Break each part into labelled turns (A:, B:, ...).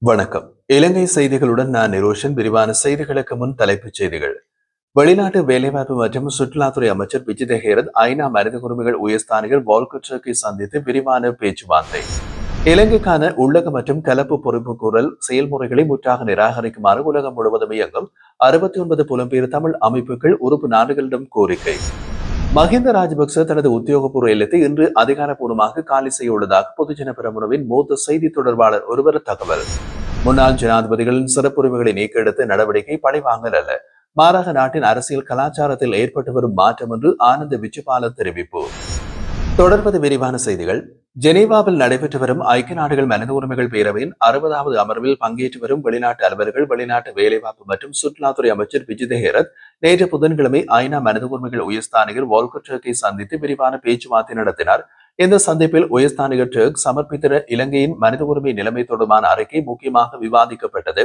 A: வணக்கம். இலங்கை செய்திகளுடன் நான் நிரோஷன். விரிவான செய்திகளுக்கு முன் தலைப்புச் செய்திகள். வெளிநாட்டு வேலைவாய்ப்பு மற்றும் சுற்றுலாத்துறை அமைச்சர் விஜித ஹேரத் ஐநா மனித உரிமைகள் உயர்ஸ்தானிகர் வால்கர் டர்க்கை சந்தித்து விரிவான பேச்சுவார்த்தை. இலங்கைக்கான உள்ளக மற்றும் கலப்பு பொறுப்புக்கூறல் செயல்முறைகளை முற்றாக நிராகரிக்குமாறு உலகம் முழுவதும் இயங்கும் 69 புலம்பெயர் தமிழ் அமைப்புகள் உறுப்பு நாடுகளிடம் கோரிக்கை. மஹிந்த ராஜபக்ச தனது உத்தியோகபூர்வ இல்லத்தை இன்று அதிகாரப்பூர்வமாக காலி செய்ய உள்ளதாக பொதுஜன பெரமுனவின் மூத்த செய்தி தொடர்பாளர் ஒருவர் தகவல். முன்னாள் ஜனாதிபதிகளின் சிறப்புரிமைகளை நீக்க எடுத்த நடவடிக்கை பழிவாங்கல் அல்ல, மாறாக நாட்டின் அரசியல் கலாச்சாரத்தில் ஏற்பட்டு வரும் மாற்றம் என்று ஆனந்த விஜயபால தெரிவிப்பு. தொடர்பது விரிவான செய்திகள். ஜெனீவாவில் நடைபெற்று வரும் ஐக்கிய நாடுகள் மனித உரிமைகள் பேரவையின் 60வது அமர்வில் பங்கேற்று வரும் வெளிநாட்டு அலுவலர்கள், வெளிநாட்டு வேலைவாய்ப்பு மற்றும் சுற்றுலாத்துறை அமைச்சர் விஜித ஹேரத் நேற்று புதன்கிழமை ஐநா மனித உரிமைகள் உயர்ஸ்தானிகர் வால்கர் டர்க்கை சந்தித்து விரிவான பேச்சுவார்த்தை நடத்தினார். இந்த சந்திப்பில் உயர்ஸ்தானிகர் டர்க் சமர்ப்பித்த இலங்கையின் மனித உரிமை நிலைமை தொடர்பான அறிக்கை முக்கியமாக விவாதிக்கப்பட்டது.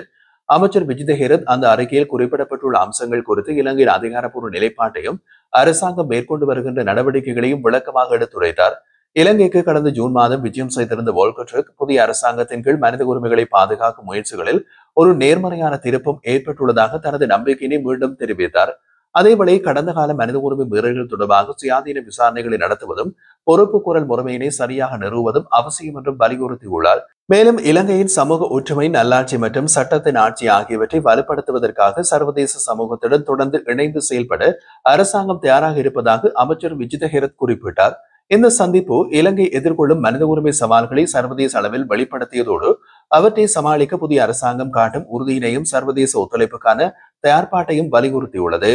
A: அமைச்சர் விஜித ஹேரத் அந்த அறிக்கையில் குறிப்பிடப்பட்டுள்ள அம்சங்கள் குறித்து இலங்கையின் அதிகாரப்பூர்வ நிலைப்பாட்டையும் அரசாங்கம் மேற்கொண்டு வருகின்ற நடவடிக்கைகளையும் விளக்கமாக எடுத்துரைத்தார். இலங்கைக்கு கடந்த ஜூன் மாதம் விஜயம் செய்திருந்த வால்கர் டர்க் புதிய அரசாங்கத்தின் கீழ் மனித உரிமைகளை பாதுகாக்கும் முயற்சிகளில் ஒரு நேர்மறையான திருப்பம் ஏற்பட்டுள்ளதாக தனது நம்பிக்கையினை மீண்டும் தெரிவித்தார். அதேவேளை கடந்த கால மனித உரிமை மீறல்கள் தொடர்பாக சுயாதீன விசாரணைகளை நடத்துவதும் பொறுப்புக்கூறல் முறைமையினை சரியாக நிறுவுவதும் அவசியம் என்றும் வலியுறுத்தியுள்ளார். மேலும் இலங்கையின் சமூக ஒற்றுமை, நல்லாட்சி மற்றும் சட்டத்தின் ஆட்சி ஆகியவற்றை வலுப்படுத்துவதற்காக சர்வதேச சமூகத்துடன் தொடர்ந்து இணைந்து செயல்பட அரசாங்கம் தயாராக இருப்பதாக அமைச்சர் விஜித ஹேரத் குறிப்பிட்டார். இந்த சந்திப்பு இலங்கை எதிர்கொள்ளும் மனித உரிமை சவால்களை சர்வதேச அளவில் வெளிப்படுத்தியதோடு அவற்றை சமாளிக்க புதிய அரசாங்கம் காட்டும் உறுதியினையும் சர்வதேச ஒத்துழைப்புக்கான தயார்பாட்டையும் வலியுறுத்தியுள்ளது.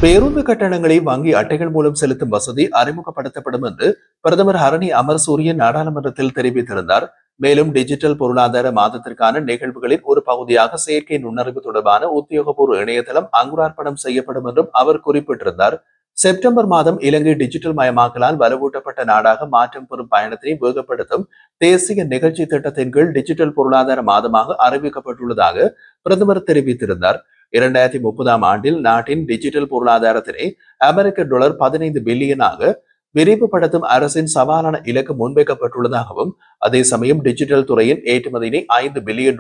A: பேருந்து கட்டணங்களை வங்கி அட்டைகள் மூலம் செலுத்தும் வசதி அறிமுகப்படுத்தப்படும் என்று பிரதமர் ஹரணி அமரசூரிய நாடாளுமன்றத்தில் தெரிவித்திருந்தார். மேலும் டிஜிட்டல் பொருளாதார மாதத்திற்கான நிகழ்வுகளின் ஒரு பகுதியாக செயற்கை நுண்ணறிவு தொடர்பான உத்தியோகபூர்வ இணையதளம் அங்குரார்ப்பணம் செய்யப்படும் என்றும் அவர் குறிப்பிட்டிருந்தார். செப்டம்பர் மாதம் இலங்கை டிஜிட்டல் மயமாக்கலால் வலுவூட்டப்பட்ட நாடாக மாற்றம் பெறும் பயணத்தினை வேகப்படுத்தும் தேசிய நிகழ்ச்சி திட்டத்தின் கீழ் டிஜிட்டல் பொருளாதார மாதமாக அறிவிக்கப்பட்டுள்ளதாக பிரதமர் தெரிவித்திருந்தார். 2030 ஆண்டில் நாட்டின் டிஜிட்டல் பொருளாதாரத்தினை $15 பில்லியனாக விரிவுபடுத்தும் அரசின் சவாலான இலக்கு முன்வைக்கப்பட்டுள்ளதாகவும், அதே சமயம் டிஜிட்டல் துறையின் ஏற்றுமதியினை $5 பில்லியன்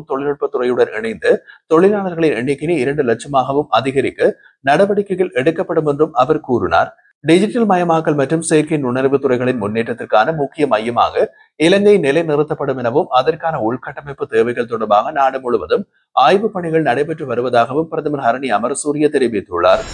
A: தொழில்நுட்பத்துறையுடன் இணைந்து தொழிலாளர்களின் எண்ணிக்கையை 2 லட்சமாகவும் அதிகரிக்க நடவடிக்கைகள் எடுக்கப்படும் என்றும் அவர் கூறினார். டிஜிட்டல் மயமாக்கல் மற்றும் செயற்கை நுண்ணறிவு துறைகளின் முன்னேற்றத்திற்கான முக்கிய மையமாக இலங்கை நிலைநிறுத்தப்படும் எனவும், அதற்கான உள்கட்டமைப்பு தேவைகள் தொடர்பாக நாடு முழுவதும் ஆய்வுப் பணிகள் நடைபெற்று வருவதாகவும் பிரதமர் ஹரணி அமரசூரிய தெரிவித்துள்ளார்.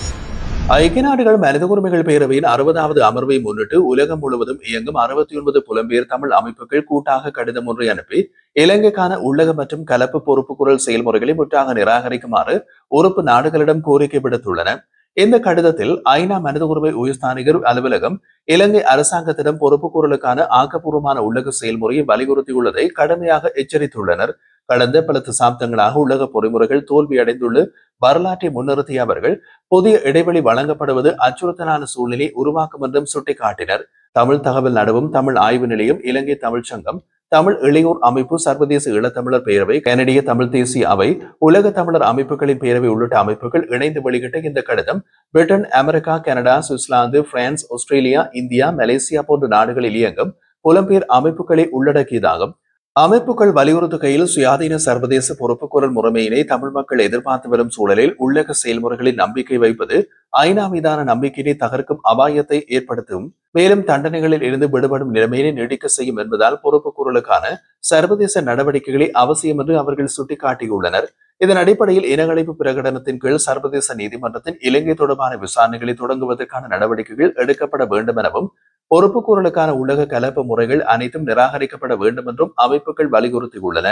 A: ஐக்கிய நாடுகள் மனித உரிமைகள் பேரவையின் 60வது அமர்வை முன்னிட்டு உலகம் முழுவதும் இயங்கும் 69 புலம்பெயர் தமிழ் அமைப்புகள் கூட்டாக கடிதம் ஒன்றை அனுப்பி இலங்கைக்கான உள்ளக மற்றும் கலப்பு பொறுப்புக்கூறல் செயல்முறைகளை முற்றாக நிராகரிக்குமாறு உறுப்பு நாடுகளிடம் கோரிக்கை விடுத்துள்ளன. இந்த கடிதத்தில் ஐநா மனித உரிமை உயர்ஸ்தானிகர் அலுவலகம் இலங்கை அரசாங்கத்திடம் பொறுப்புக்கூறலுக்கான ஆக்கப்பூர்வமான உள்ளக செயல்முறையை வலியுறுத்தியுள்ளதை கடுமையாக எச்சரித்துள்ளனர். கடந்த பல தசாப்தங்களாக உள்ளக பொறிமுறைகள் தோல்வியடைந்துள்ள வரலாற்றை முன்னிறுத்திய அவர்கள் புதிய இடைவெளி வழங்கப்படுவது அச்சுறுத்தலான சூழ்நிலை உருவாக்கும் என்றும் சுட்டிக்காட்டினர். தமிழ் தகவல் நடுவும், தமிழ் ஆய்வு நிலையம், இலங்கை தமிழ் சங்கம், தமிழ் இளையோர் அமைப்பு, சர்வதேச ஈழத்தமிழர் பேரவை, கனடிய தமிழ் தேசிய அவை, உலக தமிழர் அமைப்புகளின் பேரவை உள்ளிட்ட அமைப்புகள் இணைந்து வெளியிட்ட இந்த கடிதம் Britain, America, Canada, Switzerland, France, Australia, India, Malaysia போன்ற நாடுகளில் இயங்கும் புலம்பெயர் அமைப்புகளை உள்ளடக்கியதாகும். அமைப்புகள் வலியுறுத்துகையில் சுயாதீன சர்வதேச பொறுப்புக்கூறல் முறைமையினை தமிழ் மக்கள் எதிர்பார்த்து வரும் சூழலில் உள்ளக செயல்முறைகளில் நம்பிக்கை வைப்பது ஐநா மீதான நம்பிக்கையை தகர்க்கும் அபாயத்தை ஏற்படுத்தும், மேலும் தண்டனைகளில் இருந்து விடுபடும் நிலைமையினை நீடிக்க செய்யும் என்பதால் பொறுப்புக்கூறலுக்கான சர்வதேச நடவடிக்கைகளை அவசியம் என்று அவர்கள் சுட்டிக்காட்டியுள்ளனர். இதன் அடிப்படையில் இனஅழிப்பு பிரகடனத்தின் கீழ் சர்வதேச நீதிமன்றத்தின் இலங்கை தொடர்பான விசாரணைகளை தொடங்குவதற்கான நடவடிக்கைகள் எடுக்கப்பட வேண்டும் எனவும், பொறுப்புக்கூறலுக்கான உள்ளக கலப்பு முறைகள் அனைத்தும் நிராகரிக்கப்பட வேண்டும் என்றும் அமைப்புகள் வலியுறுத்தியுள்ளன.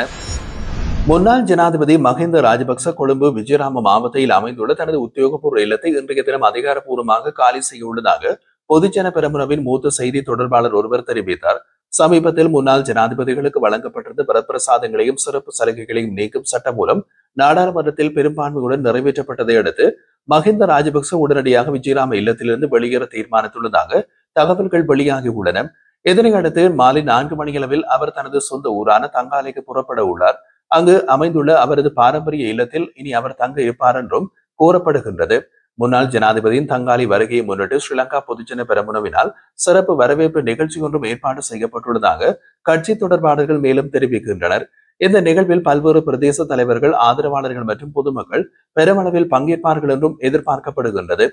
A: முன்னாள் ஜனாதிபதி மஹிந்த ராஜபக்ச கொழும்பு விஜயராம மாவட்டத்தில் அமைந்துள்ள தனது உத்தியோகபூர்வ இல்லத்தை இன்றைய தினம் அதிகாரப்பூர்வமாக காலி செய்ய உள்ளதாக பொதுஜன பெரமுனவின் மூத்த செய்தி தொடர்பாளர் ஒருவர் தெரிவித்தார். சமீபத்தில் முன்னாள் ஜனாதிபதிகளுக்கு வழங்கப்பட்டிருந்த வரப்பிரசாதங்களையும் சிறப்பு சலுகைகளையும் நீக்கும் சட்டம் மூலம் நாடாளுமன்றத்தில் பெரும்பான்மையுடன் நிறைவேற்றப்பட்டதை அடுத்து மஹிந்த ராஜபக்ச உடனடியாக விஜயராம இல்லத்திலிருந்து வெளியேற தீர்மானித்துள்ளதாக தகவல்கள் வெளியாகியுள்ளன. இதனையடுத்து மாலை 4 மணியளவில் அவர் தனது சொந்த ஊரான தங்காலைக்கு புறப்பட உள்ளார். அங்கு அமைந்துள்ள அவரது பாரம்பரிய இல்லத்தில் இனி அவர் தங்க இருப்பார் என்றும் கூறப்படுகின்றது. முன்னாள் ஜனாதிபதியின் தங்காலி வருகையை முன்னிட்டு ஸ்ரீலங்கா பொதுஜன பெரமுனவினால் சிறப்பு வரவேற்பு நிகழ்ச்சி ஒன்றும் ஏற்பாடு செய்யப்பட்டுள்ளதாக கட்சி தொடர்பாளர்கள் மேலும் தெரிவிக்கின்றனர். இந்த நிகழ்வில் பல்வேறு பிரதேச தலைவர்கள், ஆதரவாளர்கள் மற்றும் பொதுமக்கள் பெருமளவில் பங்கேற்பார்கள் என்றும் எதிர்பார்க்கப்படுகின்றது.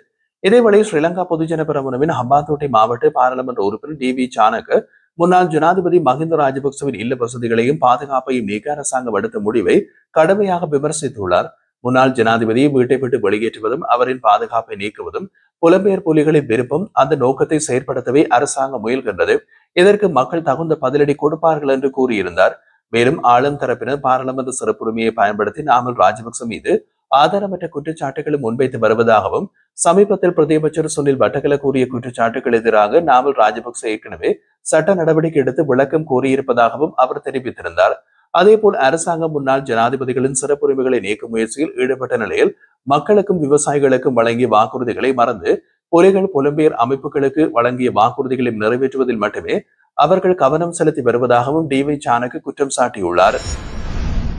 A: இதேவேளை ஸ்ரீலங்கா பொதுஜன பெரமுனவின் ஹம்பாந்தோட்டை மாவட்ட பாராளுமன்ற உறுப்பினர் டி.வி. சானக முன்னாள் ஜனாதிபதி மஹிந்த ராஜபக்சவின் இல்ல வசதிகளையும் பாதுகாப்பையும் நீக்க அரசாங்கம் எடுத்த முடிவை கடுமையாக விமர்சித்துள்ளார். முன்னாள் ஜனாதிபதியை வீட்டை விட்டு வெளியேற்றுவதும் அவரின் பாதுகாப்பை நீக்குவதும் புலம்பெயர் புலிகளின் விருப்பம். அந்த நோக்கத்தை செயற்படுத்தவே அரசாங்கம் முயல்கின்றது. இதற்கு மக்கள் தகுந்த பதிலடி கொடுப்பார்கள் என்று கூறியிருந்தார். மேலும் ஆளும் தரப்பினர் பாராளுமன்ற சிறப்புரிமையை பயன்படுத்தி நாமல் ராஜபக்ச மீது ஆதாரமற்ற குற்றச்சாட்டுகளை முன்வைத்து வருவதாகவும், சமீபத்தில் பிரதியமைச்சர் சுனில் வட்டகல கூறிய குற்றச்சாட்டுகள் எதிராக நாமல் ராஜபக்ச ஏற்கனவே சட்ட நடவடிக்கை எடுத்து விளக்கம் கோரியிருப்பதாகவும் அவர் தெரிவித்திருந்தார். அதேபோல் அரசாங்கம் முன்னாள் ஜனாதிபதிகளின் சிறப்புரிமைகளை நீக்கும் முயற்சியில் ஈடுபட்ட நிலையில் மக்களுக்கும் விவசாயிகளுக்கும் வழங்கிய வாக்குறுதிகளை மறந்து புலிகள் புலம்பெயர் அமைப்புகளுக்கு வழங்கிய வாக்குறுதிகளை நிறைவேற்றுவதில் மட்டுமே அவர்கள் கவனம் செலுத்தி வருவதாகவும் டி.வி. சானக குற்றம் சாட்டியுள்ளார்.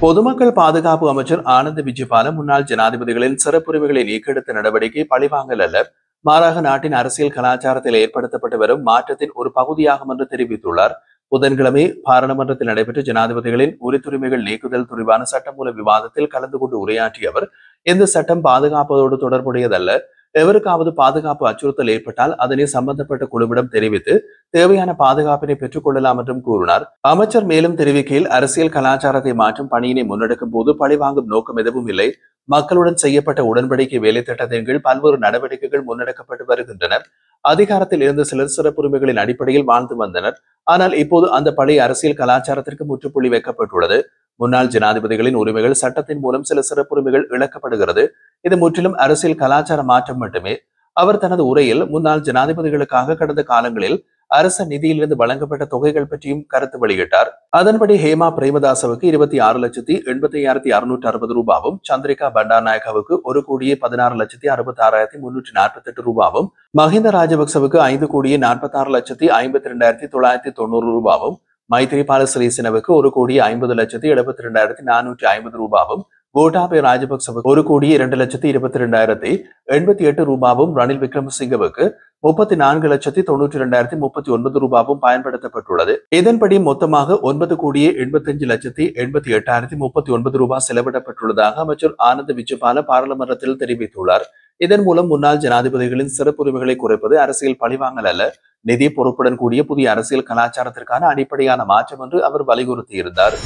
A: பொதுமக்கள் பாதுகாப்பு அமைச்சர் ஆனந்த் விஜயபால முன்னாள் ஜனாதிபதிகளின் சிறப்புரிமைகளை நீக்கெடுத்த நடவடிக்கை பழிவாங்கல் அல்ல, மாறாக நாட்டின் அரசியல் கலாச்சாரத்தில் ஏற்படுத்தப்பட்டு வரும் மாற்றத்தின் ஒரு பகுதியாகும் என்று தெரிவித்துள்ளார். புதன்கிழமை பாராளுமன்றத்தில் நடைபெற்ற ஜனாதிபதிகளின் உரித்துரிமைகள் நீக்குதல் தொடர்பான சட்டமூல விவாதத்தில் கலந்து கொண்டு உரையாற்றிய அவர், இந்த சட்டம் பாதுகாப்பதோடு தொடர்புடையதல்ல. எவருக்காவது பாதுகாப்பு அச்சுறுத்தல் ஏற்பட்டால் அதனை சம்பந்தப்பட்ட குழுவிடம் தெரிவித்து தேவையான பாதுகாப்பினை பெற்றுக் கொள்ளலாம் என்றும் கூறினார். அமைச்சர் மேலும் தெரிவிக்கையில், அரசியல் கலாச்சாரத்தை மாற்றும் பணியினை முன்னெடுக்கும் போது பழிவாங்கும் நோக்கம் எதுவும் இல்லை. மக்களுடன் செய்யப்பட்ட உடன்படிக்கை வேலை திட்டத்தின் கீழ் பல்வேறு நடவடிக்கைகள் முன்னெடுக்கப்பட்டு வருகின்றன. அதிகாரத்தில் இருந்த சிலர் சிறப்புரிமைகளின் அடிப்படையில் வாழ்ந்து வந்தனர். ஆனால் இப்போது அந்த பழைய அரசியல் கலாச்சாரத்திற்கு முற்றுப்புள்ளி வைக்கப்பட்டுள்ளது. முன்னாள் ஜனாதிபதிகளின் உரிமைகள் சட்டத்தின் மூலம் சில சிறப்புரிமைகள் இழக்கப்படுகிறது. இது முற்றிலும் அரசியல் கலாச்சார மாற்றம் மட்டுமே. அவர் தனது உரையில் முன்னாள் ஜனாதிபதிகளுக்காக கடந்த காலங்களில் அரச நிதியிலிருந்து வழங்கப்பட்ட தொகைகள் பற்றியும் கருத்து வெளியிட்டார். அதன்படி ஹேமா பிரேமதாசவுக்கு 26,85,660 ரூபாவும், சந்திரிகா பண்டாநாயக்காவுக்கு 1,16,66,348 ரூபாவும், மஹிந்த ராஜபக்சவுக்கு 5,46,52,990 ரூபாவும், மைத்ரிபால சிறிசேனவுக்கு 1,50,72,450 ரூபாவும், கோட்டாபய ராஜபக்சவுக்கு 1,02,22,088 ரூபாவும், ரணில் விக்ரமசிங்கவுக்கு 34,92,039 ரூபாவும் பயன்படுத்தப்பட்டுள்ளது. இதன்படி மொத்தமாக 9,85,88,039 ரூபாய் செலவிடப்பட்டுள்ளதாக அமைச்சர் ஆனந்த் விஜயபால பாராளுமன்றத்தில் தெரிவித்துள்ளார். இதன் மூலம் முன்னாள் ஜனாதிபதிகளின் சிறப்புரிமைகளை குறைப்பது அரசியல் பழிவாங்கல் அல்ல, நிதி பொறுப்புடன் கூடிய புதிய அரசியல் கலாச்சாரத்திற்கான அடிப்படையான மாற்றம் என்று அவர் வலியுறுத்தியிருந்தார்.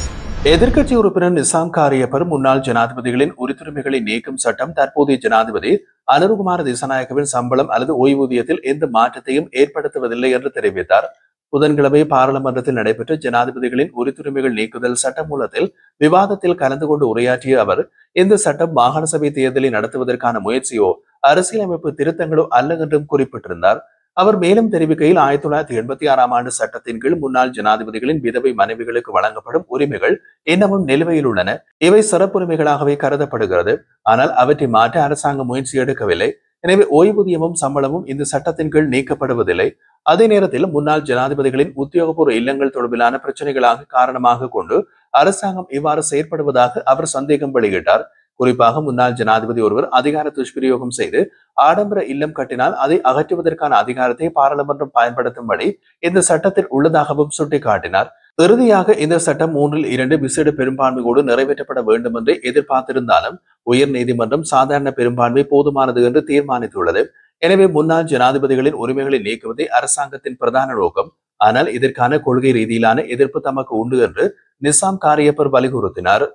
A: எதிர்க்கட்சி உறுப்பினர் நிசாம் காரியப்பர் முன்னாள் ஜனாதிபதிகளின் உரித்துரிமைகளை நீக்கும் சட்டம் தற்போதைய ஜனாதிபதி அனுருகுமார திசாநாயக்கவின் சம்பளம் அல்லது ஓய்வூதியத்தில் எந்த மாற்றத்தையும் ஏற்படுத்துவதில்லை என்று தெரிவித்தார். புதன்கிழமை பாராளுமன்றத்தில் நடைபெற்ற ஜனாதிபதிகளின் உரித்துரிமைகள் நீக்குதல் சட்டமூலத்தில் விவாதத்தில் கலந்து கொண்டு உரையாற்றிய அவர், இந்த சட்டம் மாகாண சபை தேர்தலை நடத்துவதற்கான முயற்சியோ அரசியலமைப்பு திருத்தங்களோ அல்ல என்றும் குறிப்பிட்டிருந்தார். அவர் மேலும் தெரிவிக்கையில், 1986 ஆண்டு சட்டத்தின் கீழ் முன்னாள் ஜனாதிபதிகளின் விதவை மனைவிகளுக்கு வழங்கப்படும் உரிமைகள் இன்னமும் நிலுவையில் உள்ளன. இவை சிறப்புரிமைகளாகவே கருதப்படுகிறது. ஆனால் அவற்றை மாற்ற அரசாங்கம் முயற்சி எடுக்கவில்லை. எனவே ஓய்வூதியமும் சம்பளமும் இந்த சட்டத்தின் கீழ் நீக்கப்படுவதில்லை. அதே நேரத்தில் முன்னாள் ஜனாதிபதிகளின் உத்தியோகபூர்வ இல்லங்கள் தொடர்பிலான பிரச்சனைகளாக காரணமாக கொண்டு அரசாங்கம் இவ்வாறு செயற்படுவதாக அவர் சந்தேகம் வெளியிட்டார். குறிப்பாக முன்னாள் ஜனாதிபதி ஒருவர் அதிகார துஷ்பிரயோகம் செய்து ஆடம்பர இல்லம் கட்டினால் அதை அகற்றுவதற்கான அதிகாரத்தை பாராளுமன்றம் பயன்படுத்தும்படி இந்த சட்டத்தில் உள்ளதாகவும் சுட்டிக்காட்டினார். இறுதியாக இந்த சட்டம் 3/2 விசேட பெரும்பான்மையோடு நிறைவேற்றப்பட வேண்டும் என்று எதிர்பார்த்திருந்தாலும் உயர் நீதிமன்றம் சாதாரண பெரும்பான்மை போதுமானது என்று தீர்மானித்துள்ளது. எனவே முன்னாள் ஜனாதிபதிகளின் உரிமைகளை நீக்குவதே அரசாங்கத்தின் பிரதான நோக்கம். ஆனால் இதற்கான கொள்கை ரீதியிலான எதிர்ப்பு தமக்கு உண்டு என்று நிசாம் காரியப்பர் வலியுறுத்தினார்.